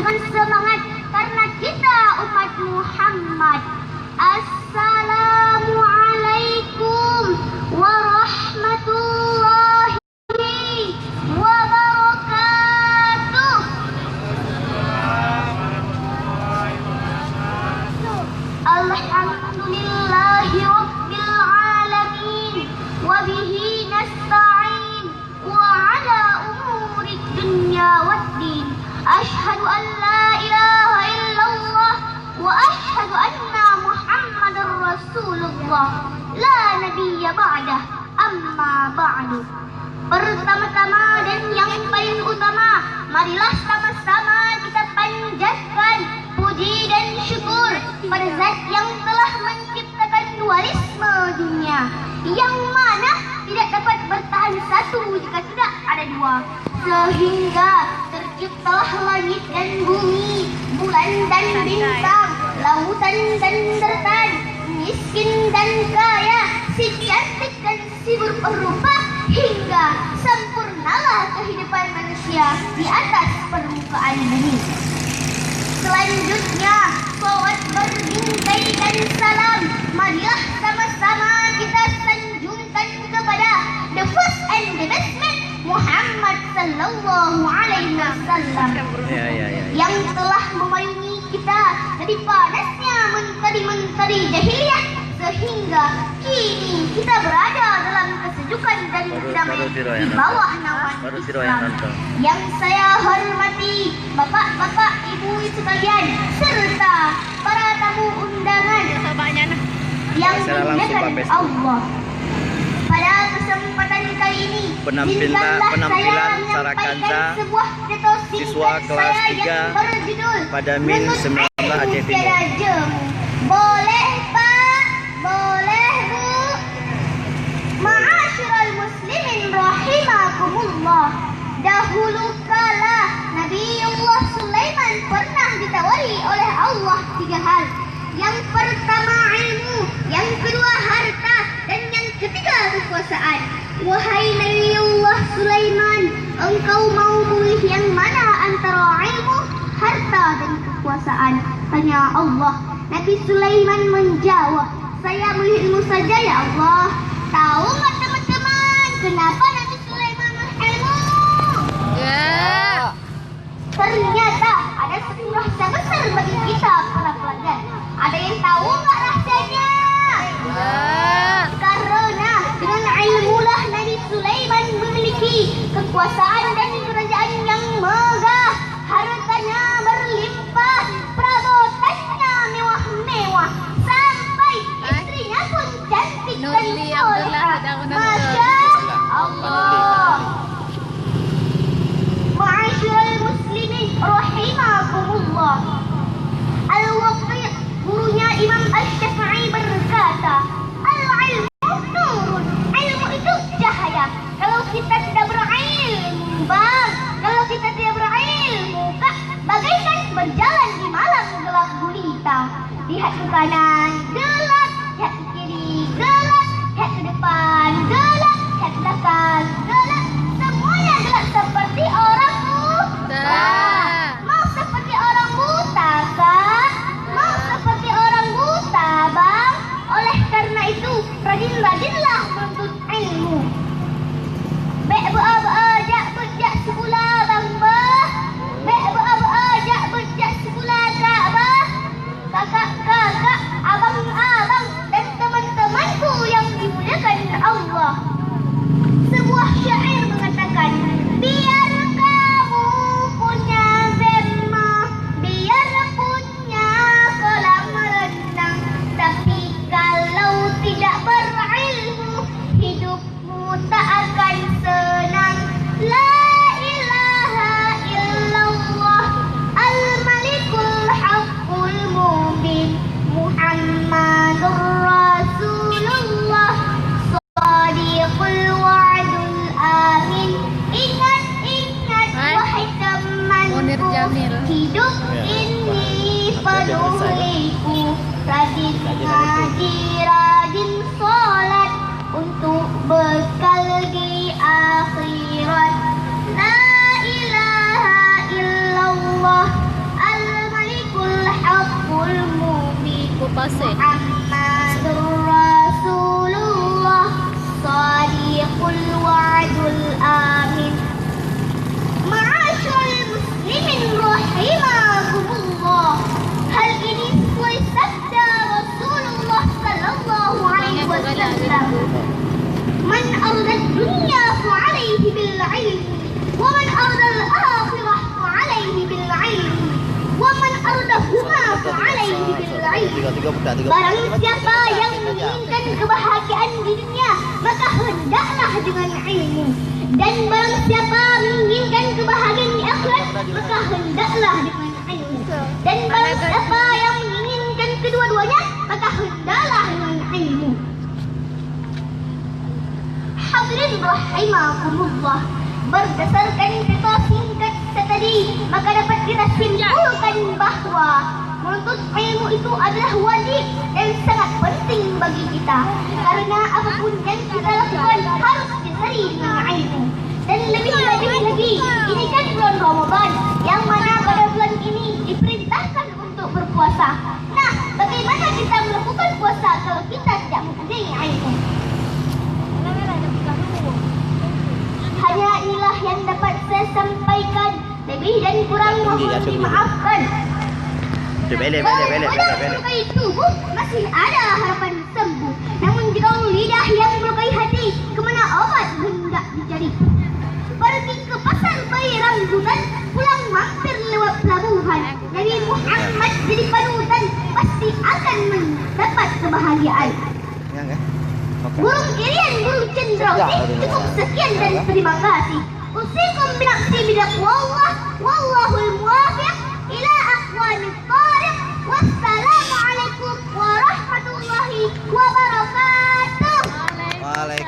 dengan semangat karena kita umat Muhammad. Assalamualaikum warahmatullahi wabarakatuh. Alhamdulillahi rabbil alamin wa bihi nasta'in wa ala umuri dunya waddin. Asyhadu an la ilaha illallah wa asyhadu anna Muhammadar Rasulullah la nabiyya ba'dah, amma ba'du. Pertama-tama dan yang paling utama, marilah sama-sama kita panjatkan puji dan syukur pada Zat yang telah menciptakan dualisme dunia, yang mana tidak dapat bertahan satu jika tidak ada dua, sehingga terciptalah langit dan bumi, bulan dan bintang, lautan dan daratan, miskin dan kaya, si cantik dan si berrupa, hingga sempurnalah kehidupan manusia di atas permukaan bumi. Selanjutnya, salawat berbingkai dan salam marilah sama-sama kita sanjungkan kepada the first and the best man, Muhammad sallallahu alaihi wasallam, yang telah memayungi kita dari panasnya mentari-mentari jahiliyah sehingga kini kita berada dalam kesejukan dan kedamaian di bawah naungan Islam. Yang saya hormati bapak-bapak, ibu sekalian, serta para tamu undangan yang dimuliakan Allah. Pada kesempatan kali ini, penampilan Sarakanza siswa kelas 3 pada Min 19 Aceh Timur. Boleh Pak, boleh Bu. Ma'asyiral muslimin rahimakumullah. Dahulu kala Nabiullah Sulaiman pernah ditawari oleh Allah 3 hal. Yang pertama ilmu, yang kedua harta, dan yang ketiga kekuasaan. Wahai Nabiullah Sulaiman, engkau mau memilih yang mana antara ilmu, harta, dan kekuasaan? Tanya Allah. Nabi Sulaiman menjawab, saya memilih ilmu saja ya Allah. Tahu nggak teman-teman kenapa Nabi Sulaiman memilih ilmu? Ternyata ada satu rahasia besar bagi kita para pelajar. Ada yang tahu nggak rahasianya? Karena dengan ilmulah Nabi Sulaiman memiliki kekuasaan dan kerajaan yang megah, hartanya berlimpah, perabotannya mewah-mewah, sampai istrinya pun cantik dan solehah. Masya Allah. Ma'asyiral muslimin rahimakumullah. Al-Waqi' gurunya Imam Asy-Syafi'i berkata, al-ilmu nurun, ilmu itu cahaya. Kalau kita tidak berilmu, Bang, kalau kita tidak berilmu, Kak, bagaikan berjalan di malam gelap gulita. Lihat ke kanan, gelap, lihat ke kiri, gelap, lihat ke depan, gelap, lihat ke belakang, gelap. Semuanya gelap seperti orang buta. Mau seperti orang buta, Kak? Mau seperti orang buta, Bang? Oleh karena itu, rajin-rajinlah menuntut ilmu. Ajak berjak sekolah, Bang Bah. Ajak berjak sekolah, Kak Bah. Kakak-kakak, abang-abang, dan teman-temanku yang dimuliakan Allah. Sebuah syair mengatakan, biar kamu punya bema, biar punya kolam renang, tapi kalau tidak berilmu, hidupmu tak akan senang. La ilaha illallah al-malikul haqqul mubin, Muhammadur Rasulullah Shadiqul wa'dul amin. Ingat-ingat wahai temanku, hidup ini penuh liku. Rajin ngaji, rajin sholat, untuk bekal di akhirat. La ilaha illallah Muhammadur Rasulullah Sadiqul wa'dul amin. Ma'asyiral muslimin rahimakumullah. Hal ini sesuai sabda Rasulullah sallallahu alaihi wasallam. Man arada dunya fa alaihi bil ilm, wa man arada al akhirah fa alaihi bil ilm, wa man arada huma fa alaihi bil ilm. Barang siapa yang menginginkan kebahagiaan di dunia, maka hendaklah dengan ilmu. Dan barang siapa menginginkan kebahagiaan di akhirat, maka hendaklah dengan ilmu. Dan barang siapa yang menginginkan kedua-duanya, maka hendaklah dengan ilmu. Hadirin rahimakumullah, berdasarkan cerita singkat tadi, maka dapat kita simpulkan bahwa menuntut ilmu itu adalah wajib dan sangat penting bagi kita. Karena apapun yang kita lakukan harus disertai dengan ilmu. Dan lebih lagi, ini kan bulan Ramadan, yang mana pada bulan ini diperintahkan untuk berpuasa. Nah, bagaimana kita melakukan puasa kalau kita tidak mempunyai ilmu? Hanya inilah yang dapat saya sampaikan. Lebih dan kurang mohon dimaafkan. Melukai tubuh masih ada harapan sembuh. Namun jika lidah yang melukai hati, kemana obat hendak dicari? Pergi ke pasar bayi rambutan, pulang mampir lewat pelabuhan. Nabi Muhammad jadi panutan, pasti akan mendapat kebahagiaan. Burung irian, burung cenderawsih, cukup sekian dan terima kasih. Usikum binafsi bidaqwallah, wallahul muwafiq.